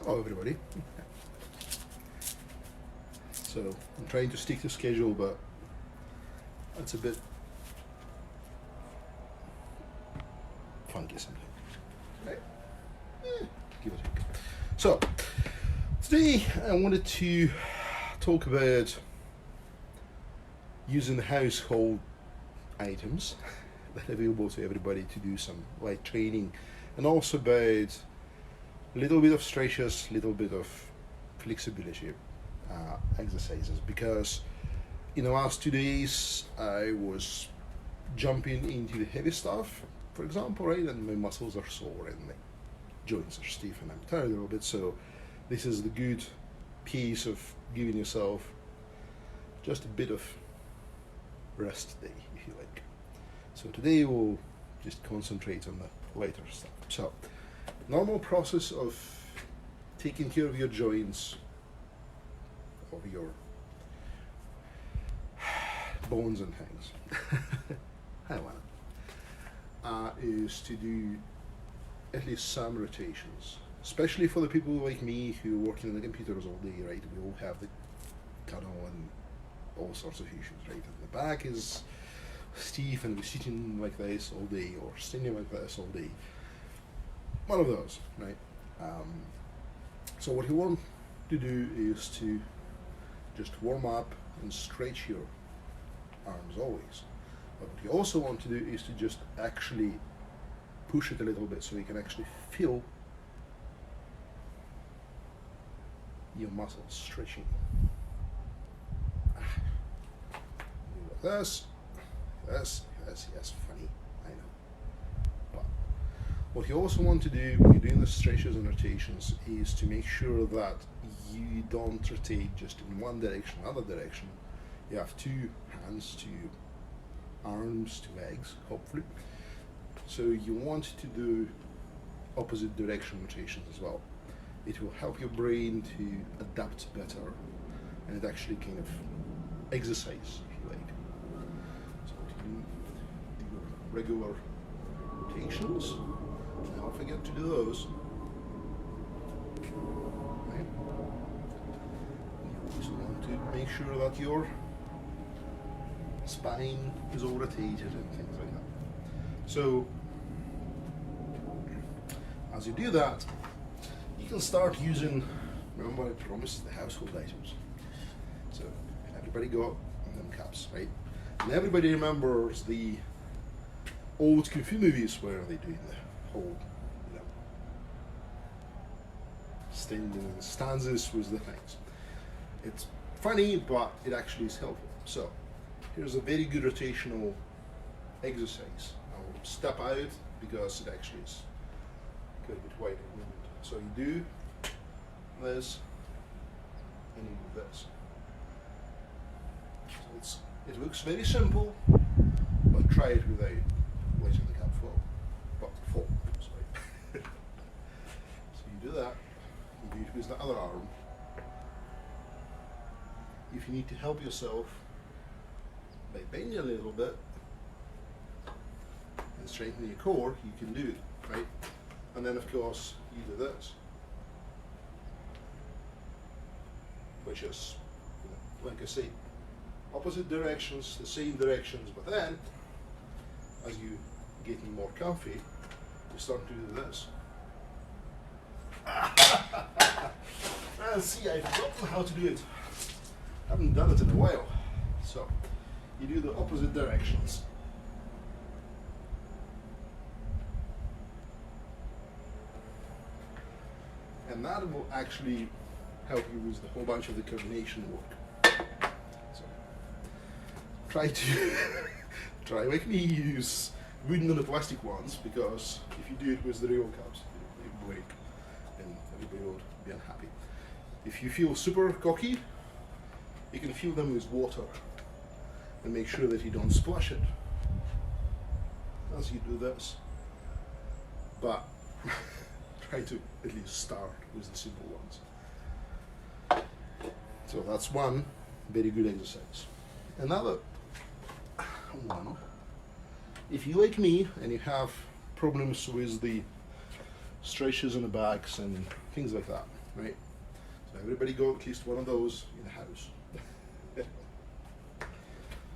Hello everybody. So I'm trying to stick to schedule, but that's a bit funky sometimes. Right? Give it a take. So today I wanted to talk about using household items that are available to everybody to do some light training, and also about a little bit of stretches, little bit of flexibility exercises, because in the last 2 days I was jumping into the heavy stuff, for example, right, and my muscles are sore and my joints are stiff and I'm tired a little bit. So this is the good piece of giving yourself just a bit of rest day, if you like. So today we'll just concentrate on the lighter stuff. So normal process of taking care of your joints, of your bones and things, I want is to do at least some rotations, especially for the people like me who are working on the computers all day, right? We all have the tunnel and all sorts of issues, right? And the back is stiff and we're sitting like this all day or standing like this all day. One of those, right? So what you want to do is to just warm up and stretch your arms always. But what you also want to do is to just actually push it a little bit so you can actually feel your muscles stretching. That's funny, I know. But what you also want to do when you're doing the stretches and rotations is to make sure that you don't rotate just in one direction, other direction. You have two hands, two arms, two legs, hopefully. So you want to do opposite direction rotations as well. It will help your brain to adapt better, and it actually kind of exercise, if you like. So you do your regular rotations. Don't forget to do those. Right? You also want to make sure that your spine is all rotated and things like that. So as you do that, you can start using, remember I promised the household items. So everybody got them caps, right? And everybody remembers the old Kung Fu movies where they do the whole, standing stanzas was the things. It's funny, but it actually is helpful. So here's a very good rotational exercise. I'll step out because it actually is good with wide movement. So you do this and you do this. So it looks very simple, but try it without letting the cap fall. Sorry. So you do that. You do it with the other arm. If you need to help yourself by bending a little bit and strengthening your core, you can do it, right? And then of course you do this, which is, like I say, opposite directions, the same directions, but then as you getting more comfy, you start to do this. See, I've forgotten how to do it. I haven't done it in a while. So you do the opposite directions. And that will actually help you with the whole bunch of the coordination work. So try like me, use wooden and the plastic ones, because if you do it with the real cups, they break and everybody would be unhappy. If you feel super cocky, you can fill them with water and make sure that you don't splash it as you do this. But try to at least start with the simple ones. So that's one very good exercise. Another one, if you like me and you have problems with the stretches in the backs and things like that, right? So everybody got at least one of those in the house.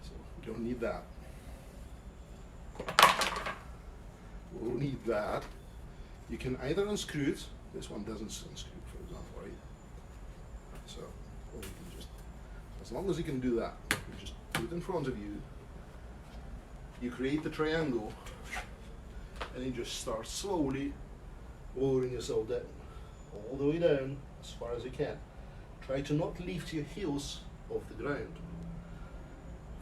So we don't need that. We'll need that. You can either unscrew it. This one doesn't unscrew, for example, right? So, or you can just, as long as you can do that, you just put it in front of you. You create the triangle, and you just start slowly lowering yourself down, all the way down as far as you can. Try to not lift your heels off the ground.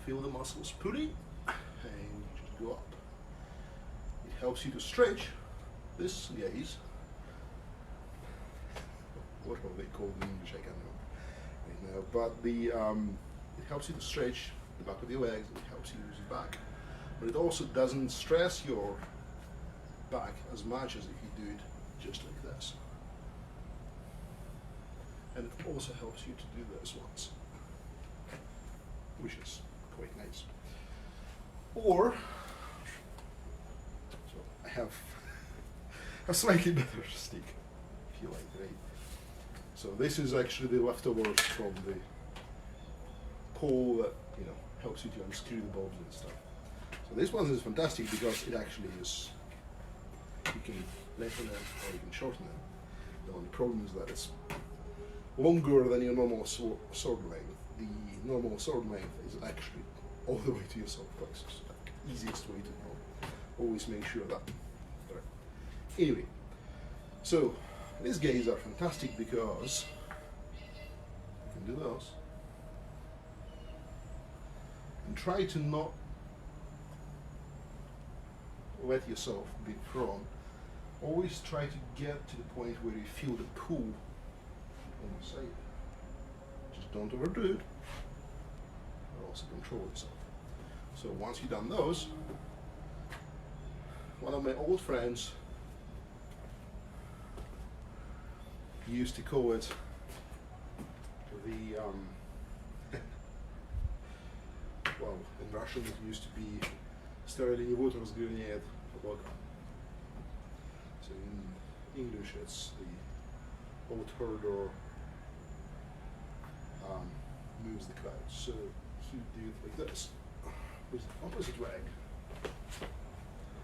Feel the muscles pulling, and just go up. It helps you to stretch this gaze. What are they called in English? I can't remember right now. But the it helps you to stretch the back of your legs. It helps you use your back, but it also doesn't stress your back as much as if you do it just like this. And it also helps you to do this once, which is quite nice. Or, so I have a slightly better stick, if you like, right? So this is actually the leftovers from the pole that, you know, helps you to unscrew the bulbs and stuff. So this one is fantastic because it actually is, you can lengthen it or you can shorten it. The only problem is that it's longer than your normal sword length. The normal sword length is actually all the way to your solar plexus. The easiest way to know. Always make sure that. Right. Anyway, so these gaze are fantastic because you can do those and try to not let yourself be thrown. Always try to get to the point where you feel the pull on the side. Just don't overdo it, but also control yourself. So once you've done those, one of my old friends used to call it the well, in Russian it used to be "Sterling water разгоняет облака." So in English it's the old herder moves the clouds. So he would do it like this with the opposite leg.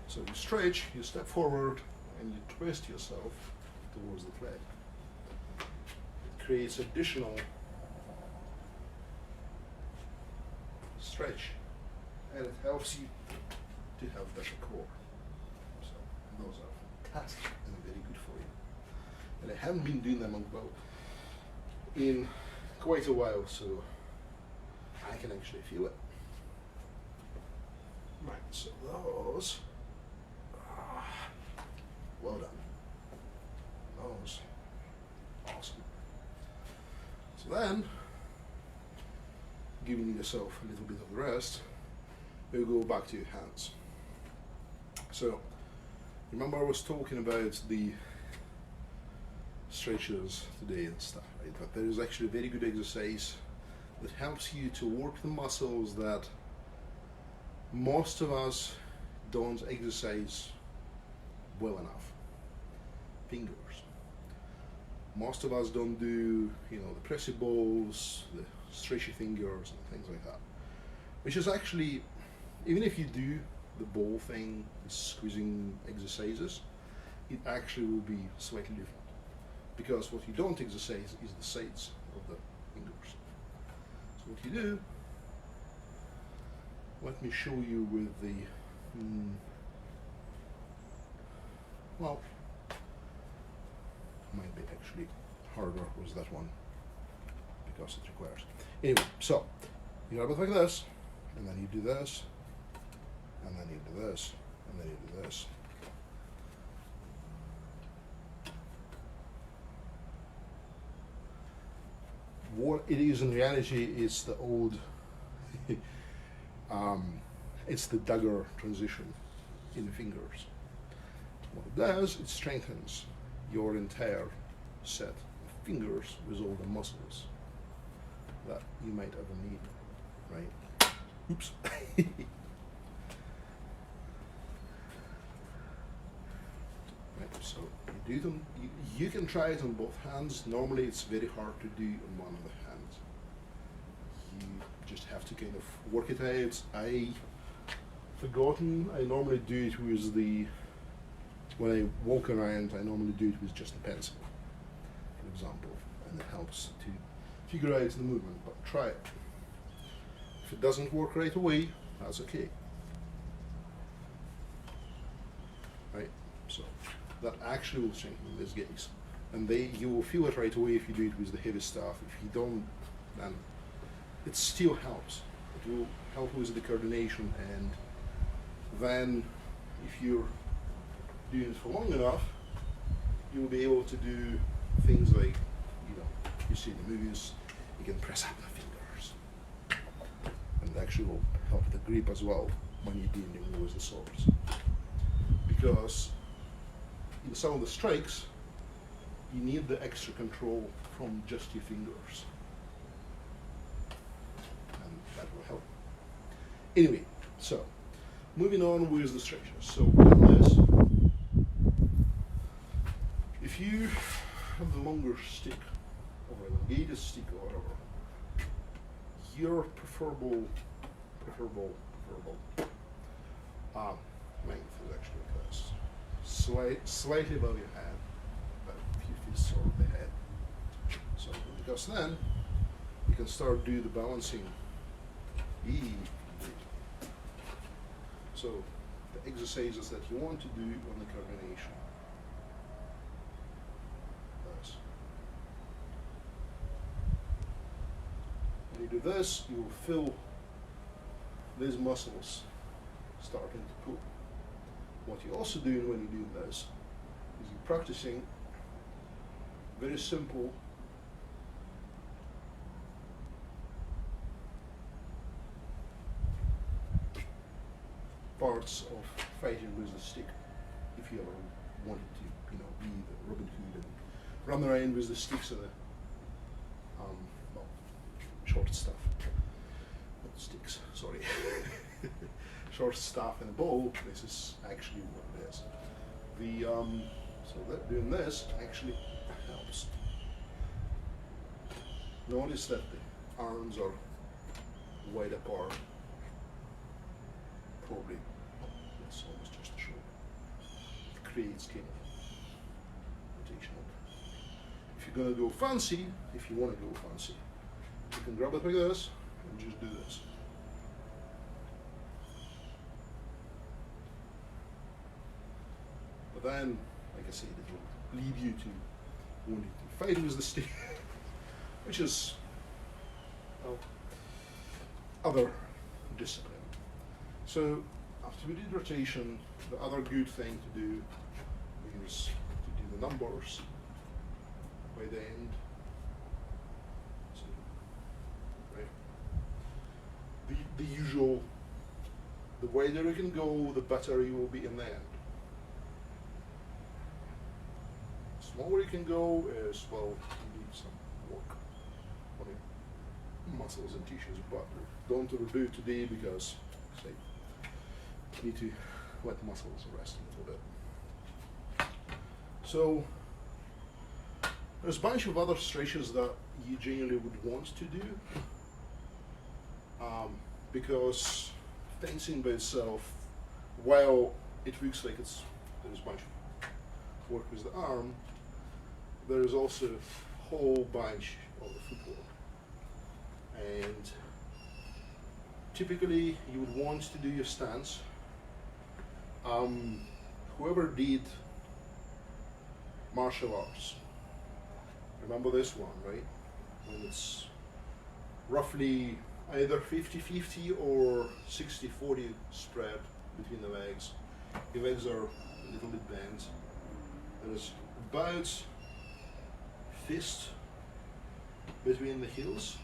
So you stretch, you step forward, and you twist yourself towards the flag. It creates additional stretch, and it helps you to have better core. So those are fantastic and very good for you. And I haven't been doing them in quite a while, so I can actually feel it. Right, so those, well done. Those, awesome. So then, giving yourself a little bit of the rest, we'll go back to your hands. So, remember I was talking about the stretches today and stuff, right? But there is actually a very good exercise that helps you to work the muscles that most of us don't exercise well enough. Fingers. Most of us don't do, you know, the pressy balls, the stretchy fingers and things like that. Which is actually, even if you do the ball thing, the squeezing exercises, it actually will be slightly different. Because what you don't exercise is the sides of the fingers. So what you do, let me show you with the, well, might be actually harder with that one because it requires. Anyway, so you grab it like this, and then you do this, and then you do this, and then you do this. What it is in reality is the old, it's the dagger transition in the fingers. What it does, it strengthens your entire set of fingers with all the muscles that you might ever need, right? Oops. Right, so you do it on, you can try it on both hands. Normally it's very hard to do on one of the hands. You just have to kind of work it out. I forgotten, I normally do it with the, when I walk around, I normally do it with just a pencil, for example, and it helps to figure out the movement, but try it. If it doesn't work right away, that's okay. Right? So that actually will strengthen this gaze. And you will feel it right away if you do it with the heavy stuff. If you don't, then it still helps. It will help with the coordination, and then if you're doing it for long enough, you'll be able to do things like, you see in the movies, you can press up the fingers. And it actually will help the grip as well when you're dealing with the swords. Because in some of the strikes, you need the extra control from just your fingers. And that will help. Anyway, so moving on with the stretches. So with this, if you have the longer stick or elongated stick or whatever, your preferable length is actually like this. Slightly above your head, about a few feet over the head. So because then you can start do the balancing easily. So the exercises that you want to do on the coordination. Thus. When you do this, you will feel these muscles starting to pull. What you're also doing when you do this is you're practicing very simple parts of fighting with the stick. If you ever wanted to, be the Robin Hood and run around with the sticks and the short stuff. Not sticks, sorry. Short staff and a bow. This is actually what it is. So doing this actually helps. Notice that the arms are wide apart. Probably it's almost just a shoulder. It creates kind of rotational. If you're gonna go fancy, if you want to go fancy, you can grab it like this and just do this. But then, like I said, it will lead you to wanting to fight with the stick, which is other discipline. So after we did rotation, the other good thing to do is to do the numbers by the end. So, right? The usual, the wider you can go, the better you will be in the end. Smaller you can go is, well, you need some work on your muscles and tissues, but don't overdo it today because, say, you need to let the muscles rest a little bit. So there's a bunch of other stretches that you generally would want to do, because fencing by itself, while it looks like there's a bunch of work with the arm, there is also a whole bunch of the footwork. And typically you would want to do your stance. Whoever did martial arts, remember this one, right? When it's roughly either 50-50 or 60-40 spread between the legs. The legs are a little bit bent. There's about fist between the heels,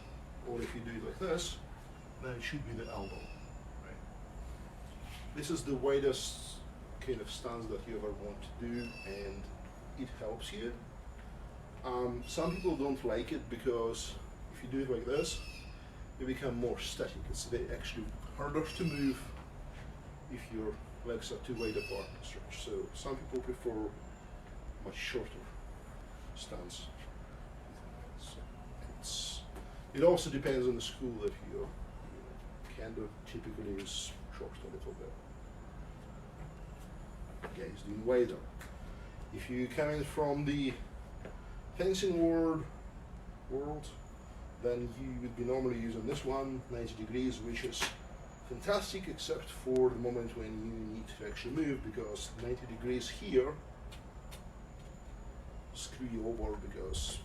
or if you do it like this, then it should be the elbow. Right? This is the widest kind of stance that you ever want to do, and it helps you. Some people don't like it because if you do it like this, you become more static. It's actually harder to move if your legs are too wide apart and stretch. So some people prefer much shorter stance. So it also depends on the school that you kendo typically is short a little bit. Okay, it's doing wider. If you come in from the fencing world, then you would be normally using this one, 90 degrees, which is fantastic except for the moment when you need to actually move, because 90 degrees here screw you over, because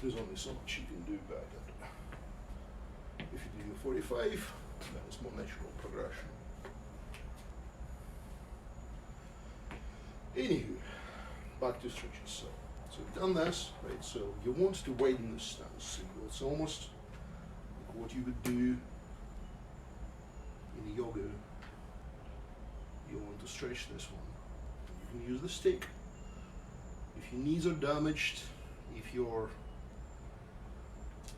there's only so much you can do about it. If you do 45, then it's more natural progression. Anywho, back to stretches. So we've done this, right? So you want to widen the stance. So it's almost like what you would do in yoga. You want to stretch this one. You can use the stick. If your knees are damaged, if your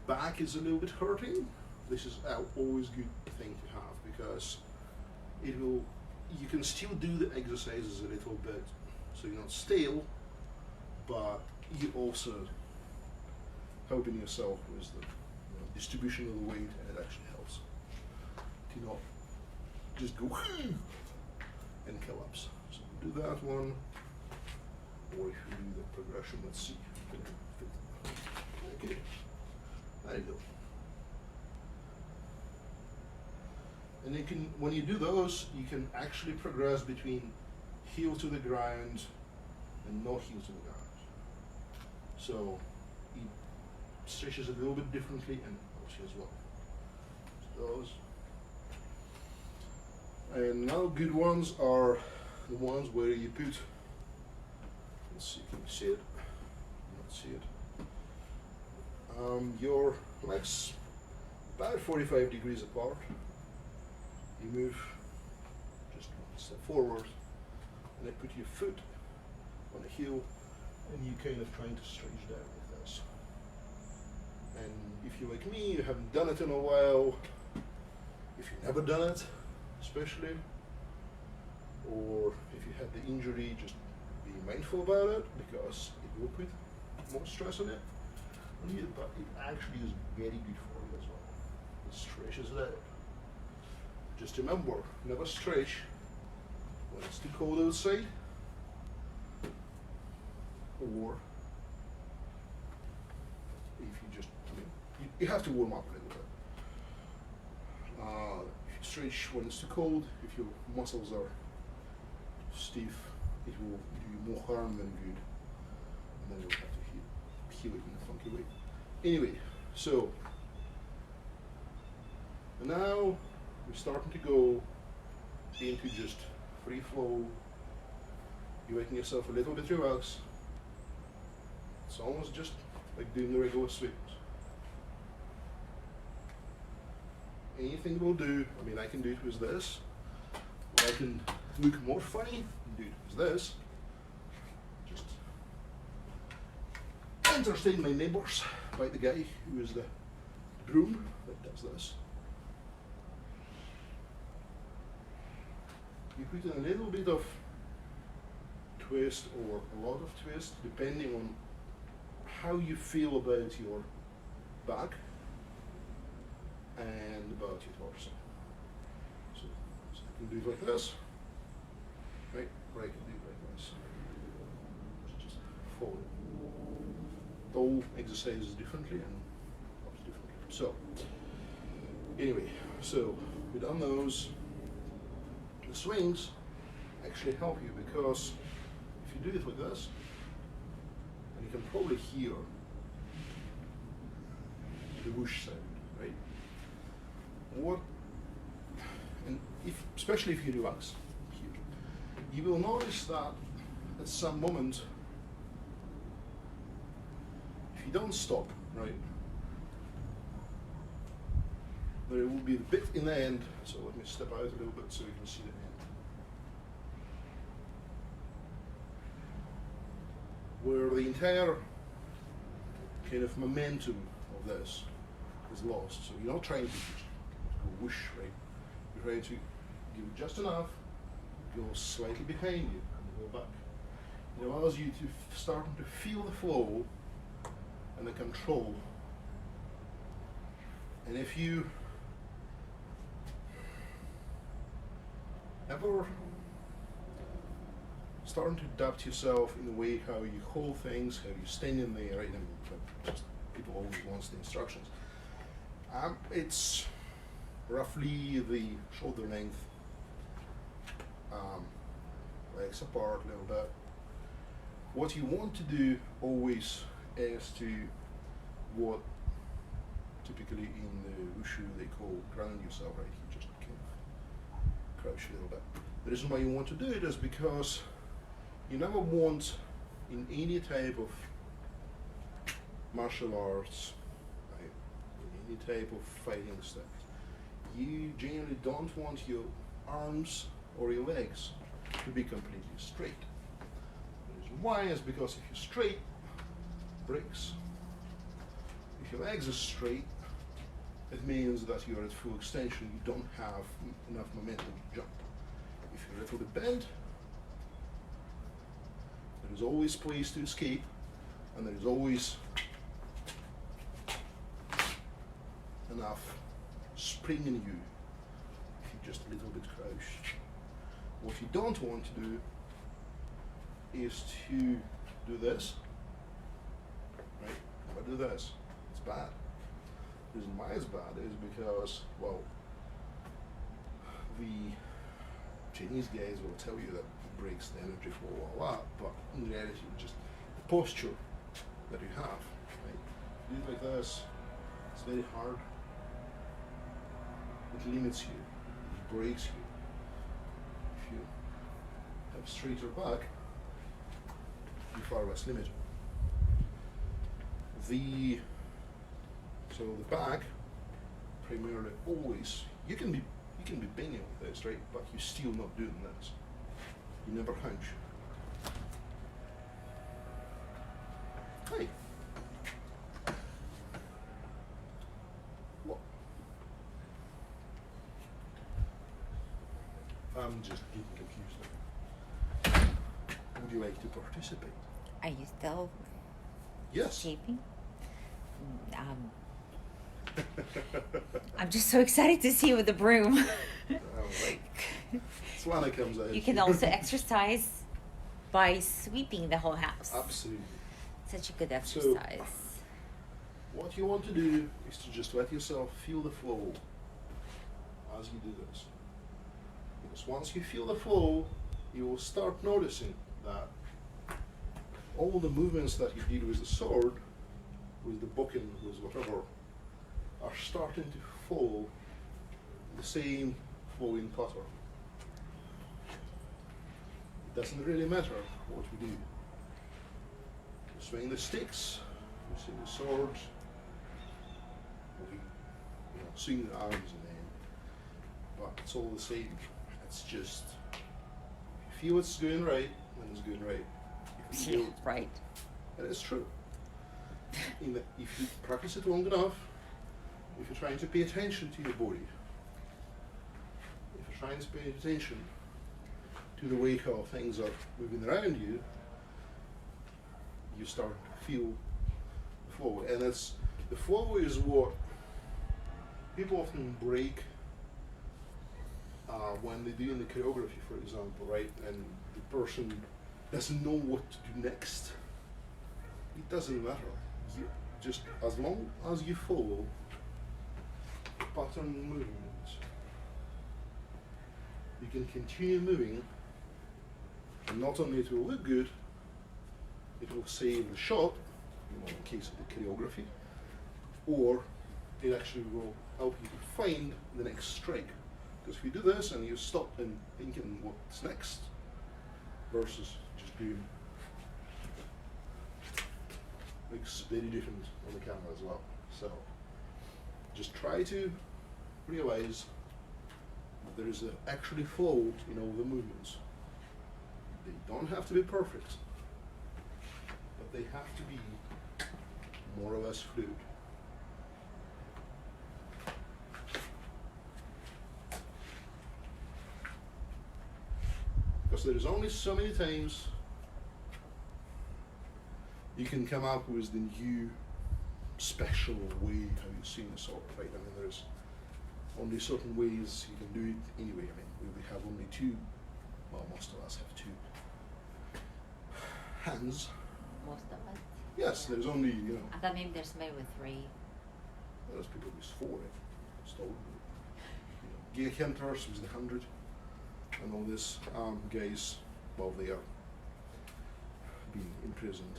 back is a little bit hurting, this is always a good thing to have, because it will. You can still do the exercises a little bit, so you're not stale, but you also helping yourself with the distribution of the weight, and it actually helps to not just go and collapse. So do that one, or if you do the progression, let's see. Okay, there you go. And you can, when you do those, you can actually progress between heel to the ground and no heel to the ground. So it stretches a little bit differently and helps you as well. So those. And now good ones are the ones where you put, let's see if you can see it, not see it, your legs about 45 degrees apart. You move just one step forward, and then put your foot on the heel, and you kind of trying to stretch down with this. And if you're like me, you haven't done it in a while, if you've never done it, especially, or if you had the injury, just be mindful about it, because it will put more stress on it. But it actually is very good for you as well. It stretches it out. Just remember, never stretch when it's too cold outside, or if you just, you have to warm up a little bit. If you stretch when it's too cold, if your muscles are stiff, it will do you more harm than good, and then you'll have to heal it in a funky way. Anyway, so now we're starting to go into just free flow. You're making yourself a little bit relaxed. It's almost just like doing the regular swings. Anything will do. I mean, I can do it with this, or I can look more funny and do it with this. Just entertain my neighbors, like the guy who is the groom that does this. You put in a little bit of twist or a lot of twist, depending on how you feel about your back and about your torso. So I can do it like this, right? Or I can do it like this. Just fold. All exercises differently and helps differently. So anyway, so we've done those. The swings actually help you, because if you do it like this, and you can probably hear the whoosh sound, right? And especially if you relax here, you will notice that at some moment, if you don't stop, right, there will be a bit in the end. So let me step out a little bit so you can see the end. Where the entire kind of momentum of this is lost. So you're not trying to just go whoosh, right? You're trying to give it just enough, go slightly behind you, and go back. It allows you to start to feel the flow and the control. And if you ever starting to adapt yourself in the way how you hold things, how you stand in there, right? Just people always want the instructions. It's roughly the shoulder length, legs apart a little bit. What you want to do always is to what typically in the wushu they call ground yourself, right? You just kind of crouch a little bit. The reason why you want to do it is because you never want in any type of martial arts, right, in any type of fighting stuff, you generally don't want your arms or your legs to be completely straight. The reason why is because if you're straight, it breaks. If your legs are straight, it means that you're at full extension, you don't have enough momentum to jump. If you're a little bit bent, there is always place to escape, and there is always enough spring in you if you're just a little bit crouched. What you don't want to do is to do this, right? If I do this, it's bad. The reason why it's bad is because, well, the Chinese guys will tell you that it breaks the energy flow a lot, but in reality, just the posture that you have, right? Do it like this, it's very hard. It limits you, it breaks you. If you have straighter back, you're far less limited. So the back, primarily always, you can be bending like this, right? But you're still not doing this. You never hunch. Hey. What? I'm just getting confused now. Would you like to participate? Are you still Yes. shaping? I'm just so excited to see you with the broom. Right. Swana comes out. You can also exercise by sweeping the whole house. Absolutely. Such a good exercise. What you want to do is to just let yourself feel the flow as you do this. Because once you feel the flow, you will start noticing that all the movements that you did with the sword, with the booking, with whatever, are starting to follow the same flowing pattern. It doesn't really matter what we do. We swing the sticks, we swing the swords, we swing the arms and then, but it's all the same. It's just, if you feel it's going right, then it's going right. If you feel, Right. and it's true. If you practice it long enough, if you're trying to pay attention to your body, if you're trying to pay attention to the way how things are moving around you, you start to feel the flow. And the flow is what people often break when they do in the choreography, for example, right? And the person doesn't know what to do next. It doesn't matter. You just as long as you follow pattern movements, you can continue moving, and not only it will look good, it will save the shot, in case of the choreography, or it actually will help you to find the next strike. Because if you do this and you stop and thinking what's next, versus just doing, looks very different on the camera as well. So just try to realize that there is actually flow in all the movements. They don't have to be perfect, but they have to be more or less fluid. Because there is only so many times you can come up with the new special way how you sing a song, right? I mean, there's only certain ways you can do it anyway. I mean, we have only two, well, most of us have two hands. Most of us. Yes, Yeah. there's only, I thought maybe there's somebody with 3. there's people with 4, stolen. Gear Kenters with the 100, and all this guys, well, they are being imprisoned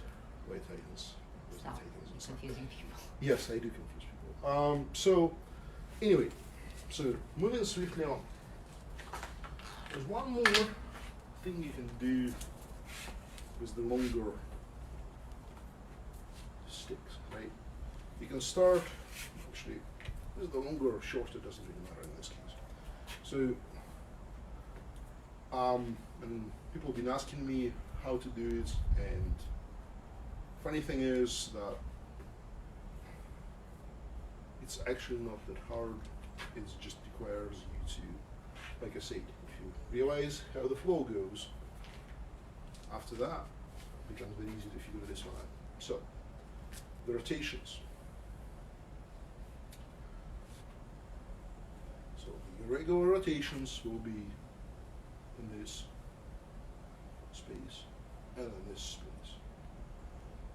by Titans. with the Stop Titans and stuff. confusing people. Yes, I do confuse people. So, anyway, so moving swiftly on. There's one more thing you can do with the longer sticks, right? You can start, actually, with the longer or shorter, doesn't really matter in this case. So, and people have been asking me how to do it, and funny thing is that it's actually not that hard. It just requires you to, like I said, if you realize how the flow goes, after that, it becomes very easy to figure this one out. So, the rotations. So, the regular rotations will be in this space and in this space.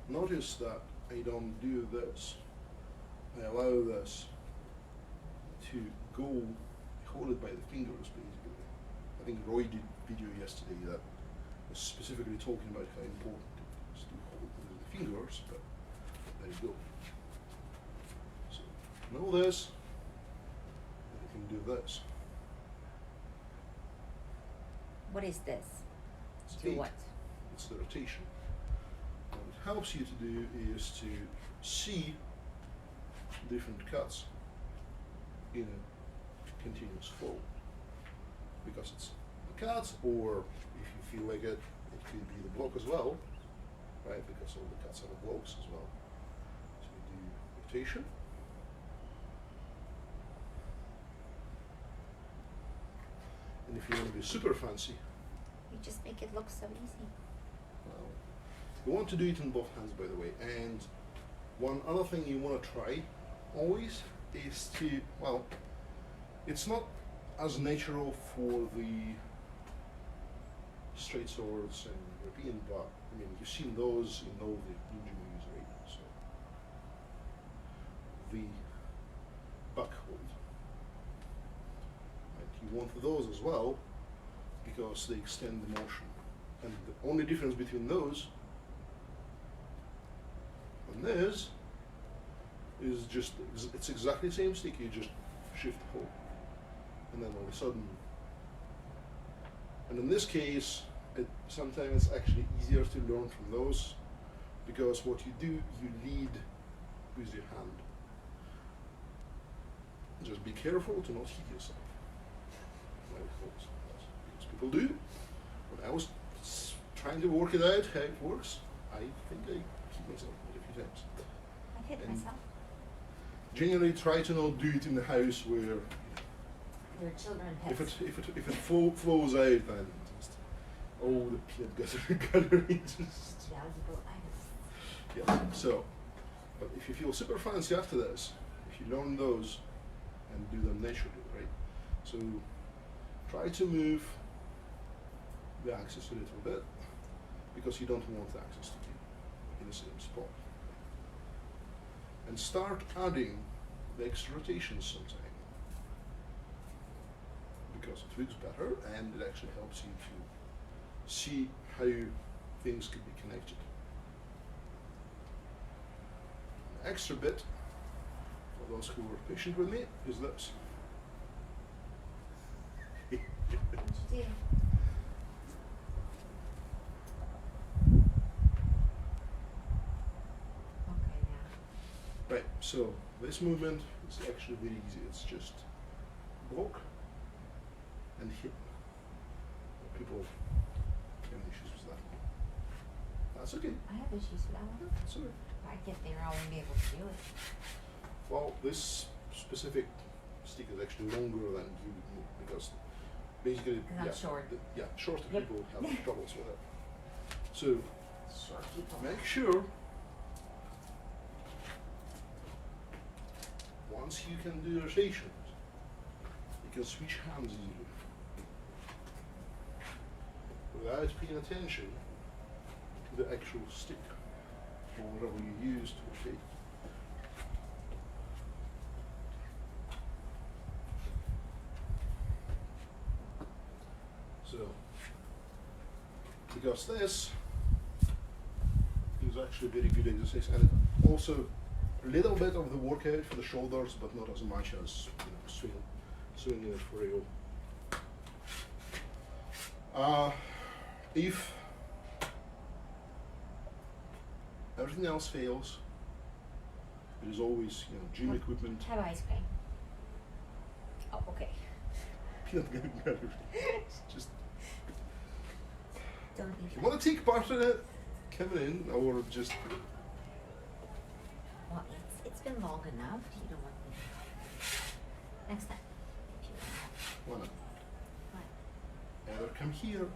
Notice that I don't do this. I allow this to go, hold it by the fingers basically. I think Roy did a video yesterday that was specifically talking about how important it is to hold it with the fingers, but there you go. So, know this, and you can do this. What is this? It's Do eight. what? It's the rotation. What it helps you to do is to see different cuts in a continuous flow, because it's the cuts, or if you feel like it could be the block as well, right? Because all the cuts are the blocks as well. So we do rotation. And if you want to be super fancy, You just make it look so easy. well, you want to do it in both hands, by the way. And one other thing you want to try always is to, well, it's not as natural for the straight swords and European, but I mean, you've seen those in all the ninja movies, right? So, the buck hold. Right? You want those as well because they extend the motion. And the only difference between those and this is just, it's exactly the same stick, you just shift hold. And then all of a sudden, and in this case, sometimes it's actually easier to learn from those, because what you do, you lead with your hand. Just be careful to not hit yourself. Because people do. When I was trying to work it out how it works, I think I hit myself a few times. I hit And myself. Generally, try to not do it in the house where Your children if pets. it flows out, then just all the peanut gallery just Valuable items. yeah. So, but if you feel super fancy after this, if you learn those and do them naturally, right? So try to move the axis a little bit, because you don't want the axis to be in the same spot. And start adding the extra rotations sometime, because it looks better and it actually helps you to see how things could be connected. An extra bit, for those who are patient with me, is this. What'd you do? Okay, now. Right, so this movement is actually very easy. It's just block and hit. People have issues with that. That's okay. I have issues with that one. That's okay. If I get there, I won't be able to do it. Well, this specific stick is actually longer than you would need, because basically, 'Cause I'm short. Shorter Yep. people have troubles with it. So Short people. make sure once you can do rotations, you can switch hands easily without paying attention to the actual stick or whatever you use to rotate. So, because this is actually a very good exercise, and it also a little bit of the workout for the shoulders, but not as much as swinging it for real. If everything else fails, there is always gym equipment. Have ice cream. Oh, okay. Peanut butter. Just Don't if eat you that. want to take part in it, come in, or just Well, it's been long enough. You don't want me. Next time. If you want. why not? What? Either come here or